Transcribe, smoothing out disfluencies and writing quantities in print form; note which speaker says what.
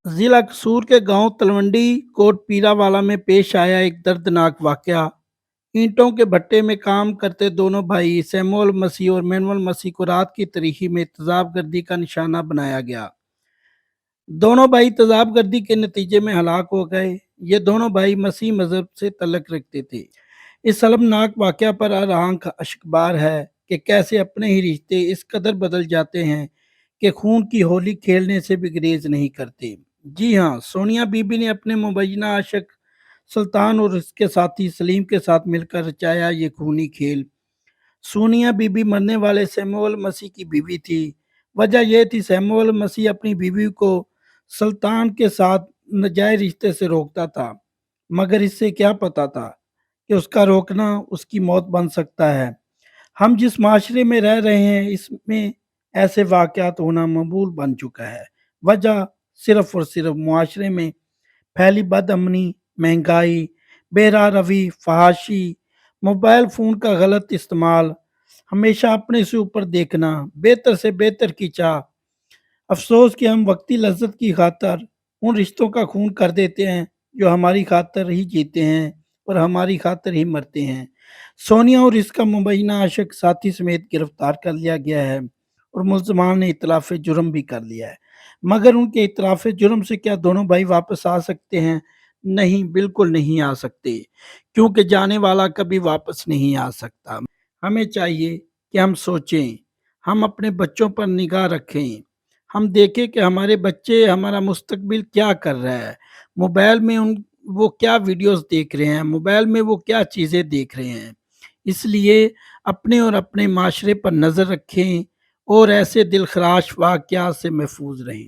Speaker 1: जिला कसूर के गांव तलवंडी कोट पीरावाला में पेश आया एक दर्दनाक वाकया। ईंटों के भट्टे में काम करते दोनों भाई सैमुअल मसीह और मैनुअल मसीह को रात की तरीकी में तेजाब गर्दी का निशाना बनाया गया। दोनों भाई तेजाब गर्दी के नतीजे में हलाक हो गए। ये दोनों भाई मसीह मजहब से तल्लक रखते थे। इस शर्मनाक वाकया पर हर आंख अश्कबार है कि कैसे अपने ही रिश्ते इस कदर बदल जाते हैं कि खून की होली खेलने से भी गुरेज नहीं करते। जी हाँ, सोनिया बीबी ने अपने मुबैना आशिक सुल्तान और उसके साथी सलीम के साथ मिलकर रचाया ये खूनी खेल। सोनिया बीबी मरने वाले सैमुअल मसीह की बीवी थी। वजह यह थी सैमुअल मसीह अपनी बीवी को सुल्तान के साथ नाजायज रिश्ते से रोकता था, मगर इससे क्या पता था कि उसका रोकना उसकी मौत बन सकता है। हम जिस माशरे में रह रहे हैं इसमें ऐसे वाक़यात होना मकबूल बन चुका है। वजह सिर्फ और सिर्फ मुआशरे में फैली बदअमनी, महंगाई, बेरारवी, फहाशी, मोबाइल फ़ोन का गलत इस्तेमाल, हमेशा अपने से ऊपर देखना, बेहतर से बेहतर की चाह। अफ़सोस कि हम वक्ती लज़्ज़त की खातिर उन रिश्तों का खून कर देते हैं जो हमारी खातिर ही जीते हैं और हमारी खातिर ही मरते हैं। सोनिया और इसका मुबैना आशिक साथी समेत गिरफ्तार कर लिया गया है और मुल्ज़मान ने इतराफ़ जुर्म भी कर लिया है। मगर उनके इतराफ़ जुर्म से क्या दोनों भाई वापस आ सकते हैं? नहीं, बिल्कुल नहीं आ सकते, क्योंकि जाने वाला कभी वापस नहीं आ सकता। हमें चाहिए कि हम सोचें, हम अपने बच्चों पर निगाह रखें, हम देखें कि हमारे बच्चे हमारा मुस्तकबिल क्या कर रहा है, मोबाइल में वो क्या वीडियोस देख रहे हैं, मोबाइल में वो क्या चीज़ें देख रहे हैं। इसलिए अपने और अपने माशरे पर नज़र रखें और ऐसे दिलखराश वाक़यात से महफूज रहें।